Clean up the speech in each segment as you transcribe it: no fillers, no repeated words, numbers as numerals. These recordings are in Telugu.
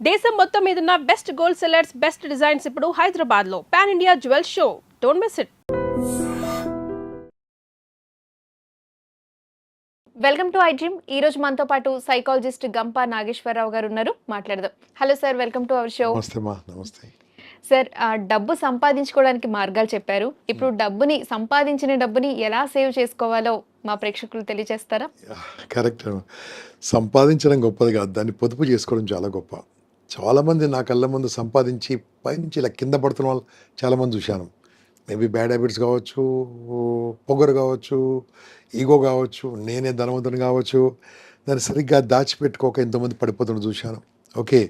దేశం మొత్తం మీదున్న best gold sellers, best designs ఇప్పుడు హైదరాబాద్ లో pan India jewel show. Don't miss it. Welcome to I dream. ఈ రోజు మనతో పాటు సైకాలజిస్ట్ గంప నాగేశ్వరరావు గారు ఉన్నారు. మాట్లాడదాం. Hello sir, welcome to our show. నమస్తే సార్, డబ్బు సంపాదించుకోవడానికి మార్గాలు చెప్పారు. ఇప్పుడు సంపాదించిన డబ్బుని ఎలా సేవ్ చేసుకోవాలో మా ప్రేక్షకులు తెలియజేస్తారా? కరెక్ట్. సంపాదించడం గొప్పది కాదు, దాన్ని పొదుపు చేసుకోవడం చాలా గొప్ప. చాలామంది నా కళ్ళ ముందు సంపాదించి పైనుంచి ఇలా కింద పడుతున్న వాళ్ళు చాలామంది చూశాను. మేబీ బ్యాడ్ హ్యాబిట్స్ కావచ్చు, పొగరు కావచ్చు, ఈగో కావచ్చు, నేనే ధనవంతుని కావచ్చు, దాన్ని సరిగ్గా దాచిపెట్టుకోక ఎంతోమంది పడిపోతున్న చూశాను. ఓకే,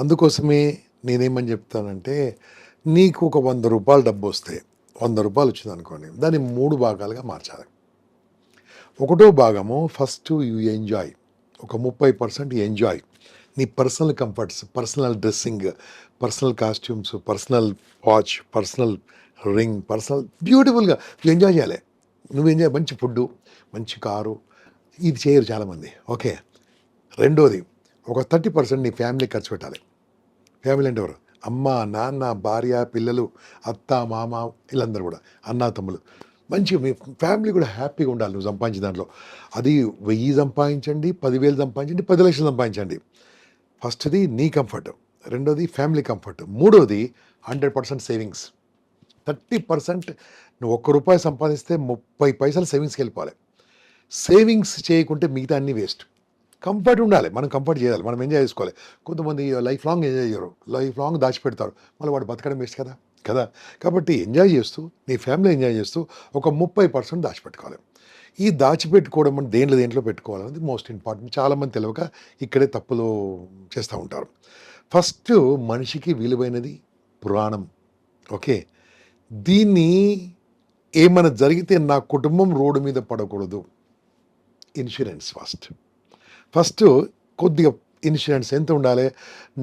అందుకోసమే నేనేమని చెప్తానంటే, నీకు ఒక 100 రూపాయలు డబ్బు వస్తే, 100 రూపాయలు వచ్చింది అనుకోండి, దాన్ని 3 భాగాలుగా మార్చాలి. ఒకటో భాగము ఫస్ట్ యూ ఎంజాయ్, ఒక 30% ఎంజాయ్. నీ personal comforts, personal dressing, personal costumes, personal watch, personal ring, personal బ్యూటిఫుల్గా ఎంజాయ్ చేయాలి. నువ్వు ఎంజాయ్, మంచి ఫుడ్డు, మంచి కారు, ఇది చేయరు చాలామంది. ఓకే, రెండోది ఒక 30% నీ ఫ్యామిలీ ఖర్చు పెట్టాలి. ఫ్యామిలీ అంటే ఎవరు? అమ్మ, నాన్న, భార్య, పిల్లలు, అత్త, మామ, వీళ్ళందరూ కూడా, అన్న, తమ్ములు, మంచి మీ ఫ్యామిలీ కూడా హ్యాపీగా ఉండాలి. నువ్వు సంపాదించిన దాంట్లో అది 1000 సంపాదించండి, 10,000 సంపాదించండి, 10 లక్షలు సంపాదించండి. ఫస్ట్ది నీ కంఫర్ట్, రెండోది ఫ్యామిలీ కంఫర్ట్, మూడోది 100% సేవింగ్స్. 30% నువ్వు 1 రూపాయి సంపాదిస్తే 30 పైసలు సేవింగ్స్కి వెళ్ళిపోవాలి. సేవింగ్స్ చేయకుంటే మిగతా అన్నీ వేస్ట్. కంఫర్ట్ ఉండాలి, మనం కంఫర్ట్ చేయాలి, మనం ఎంజాయ్ చేసుకోవాలి. కొంతమంది లైఫ్ లాంగ్ ఎంజాయ్ చేయరు, లైఫ్ లాంగ్ దాచిపెడతారు, మళ్ళీ వాడు బతకడం వేస్ట్ కదా కదా. కాబట్టి ఎంజాయ్ చేస్తూ, నీ ఫ్యామిలీ ఎంజాయ్ చేస్తూ ఒక 30% దాచిపెట్టుకోవాలి. ఈ దాచిపెట్టుకోవడం అని దేంట్లో పెట్టుకోవాలనేది మోస్ట్ ఇంపార్టెంట్. చాలామంది తెలియక ఇక్కడే తప్పులు చేస్తూ ఉంటారు. ఫస్ట్ మనిషికి విలువైనది పురాణం. ఓకే, దీన్ని ఏమైనా జరిగితే నా కుటుంబం రోడ్డు మీద పడకూడదు. ఇన్సూరెన్స్ ఫస్ట్ కొద్దిగా ఇన్సూరెన్స్ ఎంత ఉండాలి?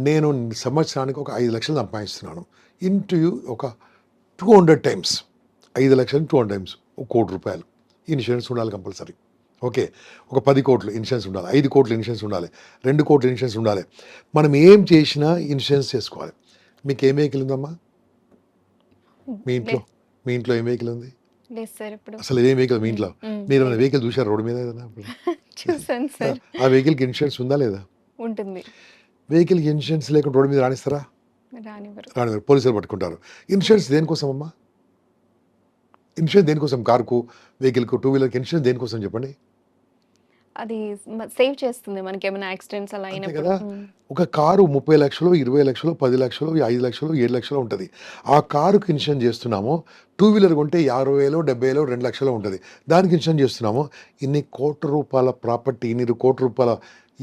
నేను సంవత్సరానికి ఒక 5 లక్షలు సంపాదిస్తున్నాను, ఇంటూ ఒక 200 టైమ్స్, 5 లక్షలు 200 టైమ్స్ 1 కోటి రూపాయలు ఇన్సూరెన్స్ ఉండాలి కంపల్సరీ. ఓకే, ఒక 10 కోట్లు ఇన్సూరెన్స్ ఉండాలి, 5 కోట్లు ఇన్సూరెన్స్ ఉండాలి, 2 కోట్లు ఇన్సూరెన్స్ ఉండాలి. మనం ఏం చేసినా ఇన్సూరెన్స్ చేసుకోవాలి. మీకు ఏం వెహికల్ ఉందమ్మా? మీ ఇంట్లో ఏం వెహికల్ ఉంది? అసలు ఏం వెహికల్ మీ ఇంట్లో? మీరు ఏమైనా వెహికల్ చూసారు రోడ్డు మీద? ఆ వెహికల్కి ఇన్సూరెన్స్ ఉందా లేదా? ఉంటుంది. వెహికల్కి ఇన్సూరెన్స్ లేకుండా రోడ్డు మీద రాణిస్తారా? రానివ్వరు, పోలీసులు పట్టుకుంటారు. ఇన్సూరెన్స్ దేనికోసం అమ్మా? ఇన్సూరెన్స్ దేనికోసం? కారుకు, వెహికల్కు, 2 వీలర్కి ఇన్సూరెన్స్ దేనికోసం చెప్పండి? అది సేవ్ చేస్తుంది మనకి ఏమైనా యాక్సిడెంట్స్ అలా అయినప్పుడు కదా. ఒక కారు 30 లక్షలు, 20 లక్షలు, 10 లక్షలు, 5 లక్షలు, 7 లక్షలు ఉంటుంది. ఆ కారుకి ఇన్సూరెన్స్ చేస్తున్నాము. 2 వీలర్ కొంటే 50,000, 70,000, 2 లక్షలు ఉంటుంది. దానికి ఇన్సూరెన్స్ చేస్తున్నాము. ఇన్ని కోట్ల రూపాయల ప్రాపర్టీ, ఇన్ని కోట్ల రూపాయల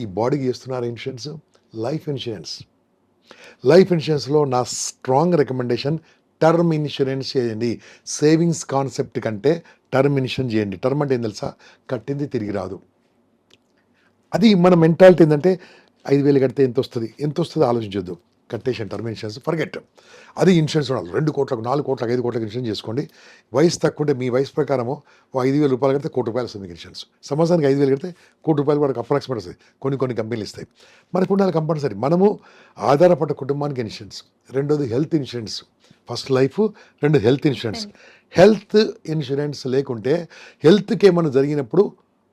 ఈ బాడీకి చేస్తున్నారు ఇన్సూరెన్స్. లైఫ్ ఇన్సూరెన్స్, లైఫ్ ఇన్సూరెన్స్లో నా స్ట్రాంగ్ రికమెండేషన్, టర్మ్ ఇన్సూరెన్స్ చేయండి. సేవింగ్స్ కాన్సెప్ట్ కంటే టర్మ్ ఇన్సూరెన్స్ చేయండి. టర్మ్ అంటే ఏం తెలుసా? కట్టింది తిరిగి రాదు. అది మన మెంటాలిటీ ఏంటంటే 5,000 కడితే ఎంత వస్తుంది ఆలోచించొద్దు. కట్టేషన్ టర్మ్ ఇన్సూరెన్స్ ఫర్గెట్. అది ఇన్సూరెన్స్ ఉండాలి. 2 కోట్లకు, 4 కోట్లకు, 5 కోట్లకు ఇన్సూరెన్స్ చేసుకోండి. వయసు తక్కువ ఉంటే మీ వయసు ప్రకారము 5,000 రూపాయలు కడితే 1 కోటి రూపాయలు వస్తుంది మీకు ఇన్సూరెన్స్. సంవత్సరానికి 5,000 కడితే 1 కోటి రూపాయలు వరకు అప్రాక్సిమేట్ వస్తుంది. కొన్ని కంపెనీలు ఇస్తాయి. మనకు ఉండాలి కంపల్సరీ. మనము ఆధారపడ్డ కుటుంబానికి ఇన్సూరెన్స్. రెండోది హెల్త్ ఇన్సూరెన్స్. ఫస్ట్ లైఫ్, రెండు హెల్త్ ఇన్సూరెన్స్. హెల్త్ ఇన్సూరెన్స్ లేకుంటే హెల్త్కి ఏమైనా జరిగినప్పుడు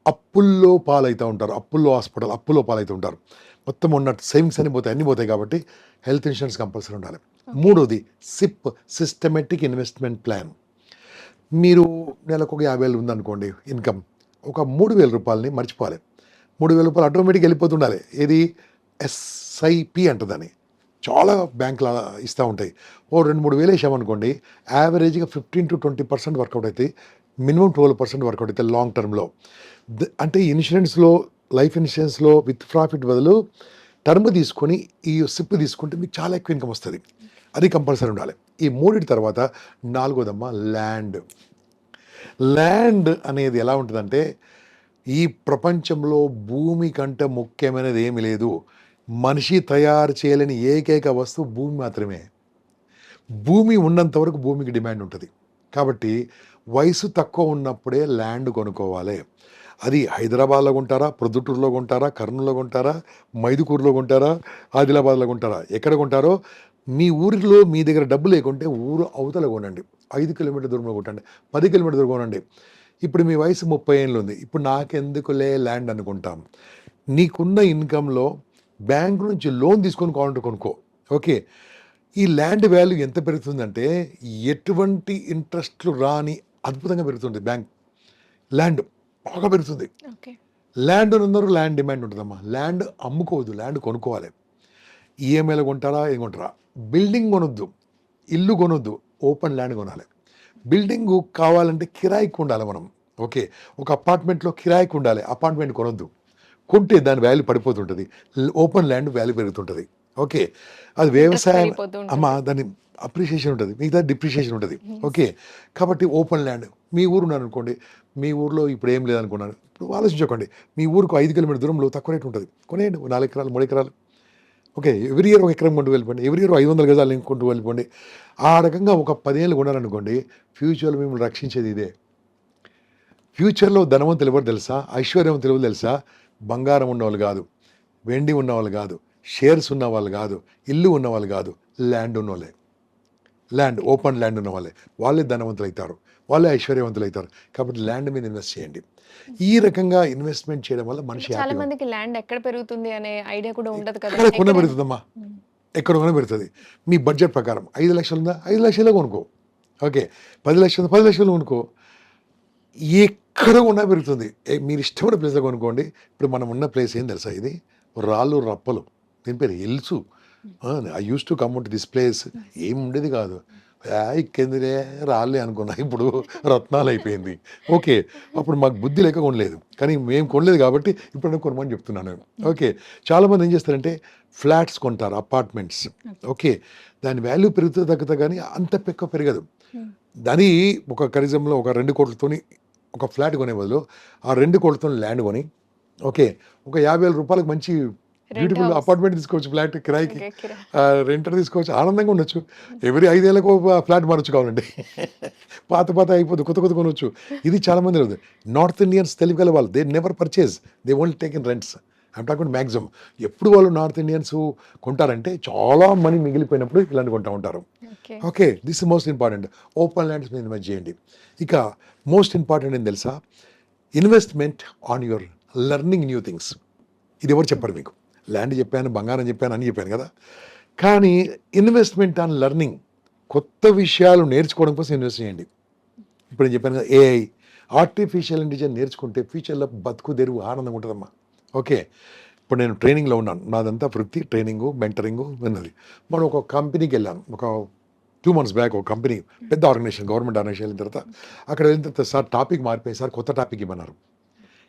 అప్పుల్లో పాలవుతూ ఉంటారు. హాస్పిటల్ అప్పుల్లో పాలవుతూ ఉంటారు. మొత్తం ఉన్న సేవింగ్స్ అన్ని పోతాయి, అన్నీ పోతాయి. కాబట్టి హెల్త్ ఇన్సూరెన్స్ కంపల్సరీ ఉండాలి. మూడోది సిప్, సిస్టమేటిక్ ఇన్వెస్ట్మెంట్ ప్లాన్. మీరు నెలకు ఒక 50,000 ఉందనుకోండి ఇన్కమ్, ఒక 3,000 రూపాయలని మర్చిపోవాలి. 3,000 రూపాయలు ఆటోమేటిక్గా వెళ్ళిపోతుండాలి. ఏది? ఎస్ఐపి అంటుందని చాలా బ్యాంకులు ఇస్తూ ఉంటాయి. ఓ 2-3 వేలు వేసామనుకోండి, యావరేజ్గా 15 to 20% వర్కౌట్ అవుతాయి. మినిమం 12% వర్కౌట్ అవుతాయి లాంగ్ టర్మ్లో. అంటే ఇన్సూరెన్స్లో, లైఫ్ ఇన్సూరెన్స్లో విత్ ప్రాఫిట్ బదులు టర్మ్ తీసుకొని ఈ సిప్ తీసుకుంటే మీకు చాలా ఎక్కువ ఇన్కమ్ వస్తుంది. అది కంపల్సరీ ఉండాలి. ఈ మూడింటి తర్వాత 4వదమ్మా ల్యాండ్. ల్యాండ్ అనేది ఎలా ఉంటుందంటే, ఈ ప్రపంచంలో భూమి కంటే ముఖ్యమైనది ఏమీ లేదు. మనిషి తయారు చేయలేని ఏకైక వస్తువు భూమి మాత్రమే. భూమి ఉన్నంత వరకు భూమికి డిమాండ్ ఉంటుంది. కాబట్టి వయసు తక్కువ ఉన్నప్పుడే ల్యాండ్ కొనుక్కోవాలి. అది హైదరాబాద్లో కొంటారా, ప్రొద్దుటూరులో కొంటారా, కర్నూలులో కొంటారా, మైదుకూరులో కొంటారా, ఆదిలాబాద్లో కొంటారా, ఎక్కడ కొంటారో మీ ఊరిలో మీ దగ్గర డబ్బు లేకుంటే ఊరు అవతల కొనండి. 5 కిలోమీటర్ దూరంలో కొట్టండి, 10 కిలోమీటర్ దూరం కొనండి. ఇప్పుడు మీ వయసు 30 ఏళ్ళు ఉంది. ఇప్పుడు నాకెందుకులే ల్యాండ్ అనుకుంటాం. నీకున్న ఇన్కంలో బ్యాంక్ నుంచి లోన్ తీసుకొని కావాలంటే కొనుక్కో. ఓకే. ఈ ల్యాండ్ వాల్యూ ఎంత పెరుగుతుందంటే ఎటువంటి ఇంట్రెస్ట్లు రాని అద్భుతంగా పెరుగుతుంది. ల్యాండ్ బాగా పెరుగుతుంది. ఓకే. ల్యాండ్ ఉన్నందరూ ల్యాండ్ డిమాండ్ ఉంటుందమ్మా. ల్యాండ్ అమ్ముకోవద్దు, ల్యాండ్ కొనుక్కోవాలి. ఈఎంఐలో కొంటారా, ఏం కొంటారా? బిల్డింగ్ కొనొద్దు, ఇల్లు కొనొద్దు, ఓపెన్ ల్యాండ్ కొనాలి. బిల్డింగ్ కావాలంటే కిరాయికి ఉండాలి మనం. ఓకే. ఒక అపార్ట్మెంట్లో కిరాయికి ఉండాలి, అపార్ట్మెంట్ కొనొద్దు. కొంటే దాని వాల్యూ పడిపోతుంటుంది, ఓపెన్ ల్యాండ్ వాల్యూ పెరుగుతుంటుంది. ఓకే. అది వ్యవసాయం పెరిగిపోతూ ఉంటుంది. అమ్మా, దాని అప్రిషియేషన్ ఉంటుంది, మిగతా డిప్రిషియేషన్ ఉంటుంది. ఓకే. కాబట్టి ఓపెన్ ల్యాండ్ మీ ఊరు ఉన్నారనుకోండి, మీ ఊర్లో ఇప్పుడు ఏం లేదనుకున్నాను, ఇప్పుడు ఆలోచించుకోండి, మీ ఊరుకు 5 కిలోమీటర్ దూరంలో తక్కువ రేట్ ఉంటుంది, కొనేయండి. 4 ఎకరాలు 3 ఎకరాలు. ఓకే. ఎవ్రీ ఇయర్ 1 ఎకరం కొంటూ వెళ్ళిపోండి, ఎవ్రీ ఇయర్ 500 గజాలు కొంటూ వెళ్ళిపోండి. ఆ రకంగా ఒక 10 ఏళ్ళు కొన్నారనుకోండి, ఫ్యూచర్లో మిమ్మల్ని రక్షించేది ఇదే. ఫ్యూచర్లో ధనవంతులు ఎవరు తెలుసా, ఐశ్వర్యవంతులు ఎవరు తెలుసా? బంగారం ఉన్నవాళ్ళు కాదు, వెండి ఉన్నవాళ్ళు కాదు, షేర్స్ ఉన్నవాళ్ళు కాదు, ఇల్లు ఉన్నవాళ్ళు కాదు, ల్యాండ్ ఉన్నవాళ్ళే. ల్యాండ్, ఓపెన్ ల్యాండ్ ఉన్న వాళ్ళే ధనవంతులు అవుతారు, వాళ్ళే ఐశ్వర్యవంతులు అవుతారు. కాబట్టి ల్యాండ్ మీద ఇన్వెస్ట్ చేయండి. ఈ రకంగా ఇన్వెస్ట్మెంట్ చేయడం వల్ల మనిషి చాలా హ్యాపీగా మందికి ల్యాండ్ ఎక్కడ పెరుగుతుంది అనే ఐడియా కూడా ఉండదు కదా. ఎక్కడ కొన ఎక్కడ- పెరుగుతుందమ్మా, ఉమ్. ఎక్కడ కొన పెరుగుతుంది. మీ బడ్జెట్ ప్రకారం 5 లక్షలు ఉందా, 5 లక్షలే కొనుక్కో. ఓకే. 10 లక్షలు ఉందా, 10 లక్షలు కొనుక్కో. ఎక్కడ ఉన్నా పెరుగుతుంది. మీరు ఇష్టమైన ప్లేస్లో కొనుక్కోండి. ఇప్పుడు మనం ఉన్న ప్లేస్ ఏం తెలుసా, ఇది రాళ్ళు రప్పలు, దీని పేరు hills. I use to come to this place. ఏం ఉండేది కాదు, ఇక్కేందిలే రాళ్ళే అనుకున్నా, ఇప్పుడు రత్నాలు అయిపోయింది. ఓకే. అప్పుడు మాకు బుద్ధి లేక కొనలేదు, కానీ మేము కొనలేదు కాబట్టి ఇప్పుడు కొనమని చెప్తున్నాను. ఓకే. చాలామంది ఏం చేస్తారంటే ఫ్లాట్స్ కొంటారు, అపార్ట్మెంట్స్. ఓకే. దాని వాల్యూ పెరుగుతుంది తగ్గుతా, కానీ అంత పెరగదు. ఉమ్. దాని ఒక కనీసంలో ఒక 2 కోట్లతోని ఒక ఫ్లాట్ కొనే బదులు ఆ 2 కోట్లతో ల్యాండ్ కొని, ఓకే, ఒక 50,000 రూపాయలకు మంచి బ్యూటిఫుల్ house. అపార్ట్మెంట్ తీసుకోవచ్చు, ఫ్లాట్ కిరాయికి. ఓకే, కిరా. రెంటర్ తీసుకోవచ్చు, ఆనందంగా ఉండొచ్చు. ఎవ్రీ 5 ఏళ్ళకు ఫ్లాట్ మారచ్చు కావాలండి. పాత అయిపోతుంది, కొత్త కొనవచ్చు. ఇది చాలామంది లేదు. నార్త్ ఇండియన్స్ తెలివిగల వాళ్ళు, they never purchase, they only take in rents. I'm talking maximum. ఎప్పుడు వాళ్ళు నార్త్ ఇండియన్స్ కొంటారంటే చాలా మనీ మిగిలిపోయినప్పుడు ఇలాంటి కొంటూ ఉంటారు. Okay. Okay. This is most important. Open lands మీద ఇన్వెస్ట్ చేయండి. ఇక మోస్ట్ ఇంపార్టెంట్ ఏం తెలుసా, investment on your learning new things. ఇది ఎవరు చెప్పారు మీకు? ల్యాండ్ చెప్పాను, బంగారం చెప్పాను, అని చెప్పాను కదా. కానీ ఇన్వెస్ట్మెంట్ ఆన్ లెర్నింగ్, కొత్త విషయాలు నేర్చుకోవడం కోసం ఇన్వెస్ట్ చేయండి. ఇప్పుడు నేను చెప్పాను కదా, ఏఐ, ఆర్టిఫిషియల్ ఇంటెలిజెన్స్ నేర్చుకుంటే ఫ్యూచర్లో బతుకు తెరువు ఆనందంగా ఉంటుందమ్మా. ఓకే. ఇప్పుడు నేను ట్రైనింగ్లో ఉన్నాను, నాదంతా వృత్తి, ట్రైనింగు, మెంటరింగు ఉన్నది. మనం ఒక కంపెనీకి వెళ్ళాను, ఒక 2 months బ్యాక్. ఒక కంపెనీ, పెద్ద ఆర్గనైజేషన్, గవర్నమెంట్ ఆర్గనైజేషన్ వెళ్ళిన తర్వాత, అక్కడ వెళ్ళిన తర్వాత సార్ టాపిక్ మారిపోయింది సార్, కొత్త టాపిక్ ఇవ్వన్నారు.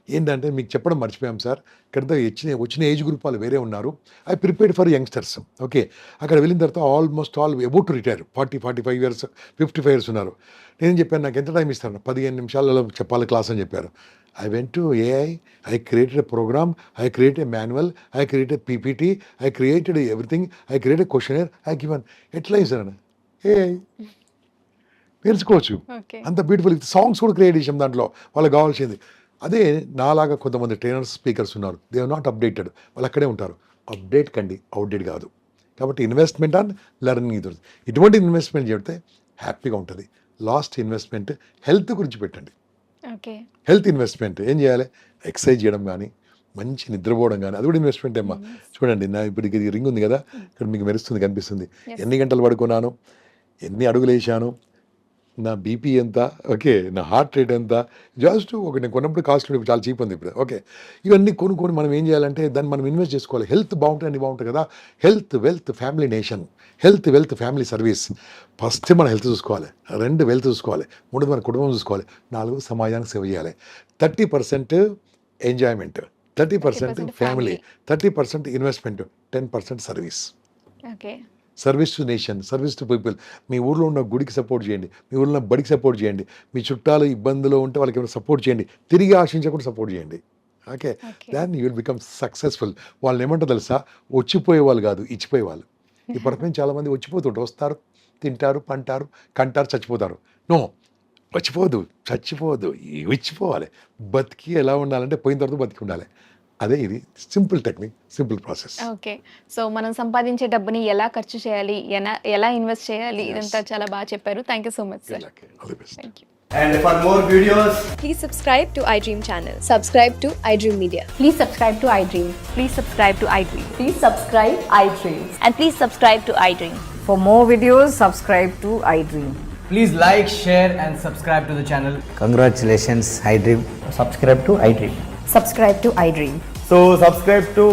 ఏంటంటే మీకు చెప్పడం మర్చిపోయాం సార్, ఇక్కడ వచ్చిన ఏజ్ గ్రూప్ వాళ్ళు వేరే ఉన్నారు, I prepared for youngsters. Okay. అక్కడ వెళ్ళిన తర్వాత almost all about to retire, 45 years, 55 years ఉన్నారు. నేను చెప్పాను, నాకు ఎంత టైం ఇస్తారు? 15 నిమిషాలలో చెప్పాలి క్లాస్ అని చెప్పారు. I went to AI, I created a program, I created a manual, I created PPT, I created everything, I created questionnaire, I given. ఎట్లా ఇస్తాను? ఏఐ నేర్చుకోవచ్చు, ఓకే. అంత బ్యూటిఫుల్. సాంగ్స్ కూడా క్రియేట్ చేసాం దాంట్లో, వాళ్ళకి కావాల్సింది. అదే నాలాగా కొంతమంది ట్రైనర్స్, స్పీకర్స్ ఉన్నారు, దే ఆర్ నాట్ అప్డేటెడ్, వాళ్ళు అక్కడే ఉంటారు. అప్డేట్ కండి, అవుట్డేట్ కాదు. కాబట్టి ఇన్వెస్ట్మెంట్ ఆన్ లెర్నింగ్, ఇటువంటి ఇన్వెస్ట్మెంట్ చేస్తే హ్యాపీగా ఉంటుంది. లాస్ట్ ఇన్వెస్ట్మెంట్ హెల్త్ గురించి పెట్టండి. ఓకే. హెల్త్ ఇన్వెస్ట్మెంట్ ఏం చేయాలి? ఎక్సర్సైజ్ చేయడం కానీ, మంచి నిద్రపోవడం కానీ, అది కూడా ఇన్వెస్ట్మెంట్ ఏమ్మా. చూడండి, నా ఇప్పుడు ఇది రింగ్ ఉంది కదా, ఇక్కడ మీకు మెరుస్తుంది, కనిపిస్తుంది. ఎన్ని గంటలు పడుకున్నాను, ఎన్ని అడుగులు వేసాను, నా బీపీ ఎంత, ఓకే, నా హార్ట్ రేట్ ఎంత, జస్ట్ ఒక నేను కొన్నప్పుడు కాస్ట్ ఇప్పుడు చాలా చీప్ ఉంది ఇప్పుడు. ఓకే. ఇవన్నీ కొనుక్కొని మనం ఏం చేయాలంటే దాన్ని మనం ఇన్వెస్ట్ చేసుకోవాలి. హెల్త్ బాగుంటుంది, అన్ని బాగుంటుంది కదా. Health wealth family nation, health wealth family service. First మన హెల్త్ చూసుకోవాలి, 2 వెల్త్ చూసుకోవాలి, 3 మన కుటుంబం చూసుకోవాలి, 4 సమాజానికి సేవ చేయాలి. 30% enjoyment, 30% family, 30% investment, 10% service. Okay. Service to nation, service to people. మీ ఊర్లో ఉన్న గుడికి సపోర్ట్ చేయండి, మీ ఊర్లో ఉన్న బడికి సపోర్ట్ చేయండి, మీ చుట్టాలు ఇబ్బందులో ఉంటే వాళ్ళకి ఏమైనా సపోర్ట్ చేయండి, తిరిగి ఆశించకుండా సపోర్ట్ చేయండి. ఓకే. ఓకే. దాన్ని యూ విల్ బికమ్ సక్సెస్ఫుల్. వాళ్ళు ఏమంటారు తెలుసా, వచ్చిపోయే వాళ్ళు కాదు, ఇచ్చిపోయే వాళ్ళు. ఈ ప్రపంచం చాలామంది వచ్చిపోతుంటారు, వస్తారు, తింటారు, పంటారు, కంటారు, చచ్చిపోతారు. నో, వచ్చిపోదు, చచ్చిపోదు, ఇచ్చిపోవాలి. బతికి ఎలా ఉండాలంటే పోయిన తర్వాత బతికి ఉండాలి. అదే ఇది simple technique, simple process. Okay. So మనం సంపాదించే డబ్బుని ఎలా ఖర్చు చేయాలి, ఎలా ఇన్వెస్ట్ చేయాలి, ఇదంతా చాలా బాగా చెప్పారు. Thank you so much sir. All the best. Thank you. And for more videos, Please subscribe to iDream channel. Subscribe to iDream Media. Please subscribe to iDream. Please subscribe to iDream. Please subscribe iDream. And please subscribe to iDream. For more videos, subscribe to iDream. please like, share and subscribe to the channel. Congratulations, iDream. Subscribe to iDream. Subscribe to iDream. So subscribe to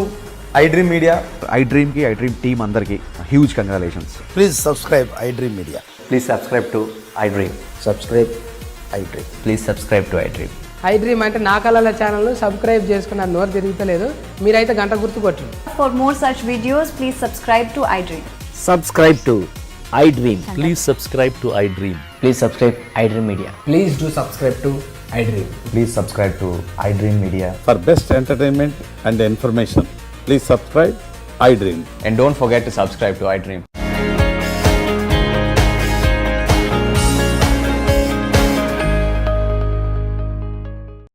iDream Media. iDream की iDream team अंदर की huge congratulations. Please subscribe iDream Media. Please subscribe to iDream. Subscribe iDream. Please subscribe to iDream. iDream అంటే నా కళల ఛానల్ సబ్స్క్రైబ్ చేసుకున్న నోరు తిరుగుతలేదు, మీరైతే గంట గుర్తు కొట్టండి. For more such videos, please subscribe to iDream. Subscribe to iDream. Please subscribe to iDream. Please subscribe iDream Media. Please do subscribe to iDream. Please subscribe to iDream Media. For best entertainment and information, please subscribe iDream. And don't forget to subscribe to iDream.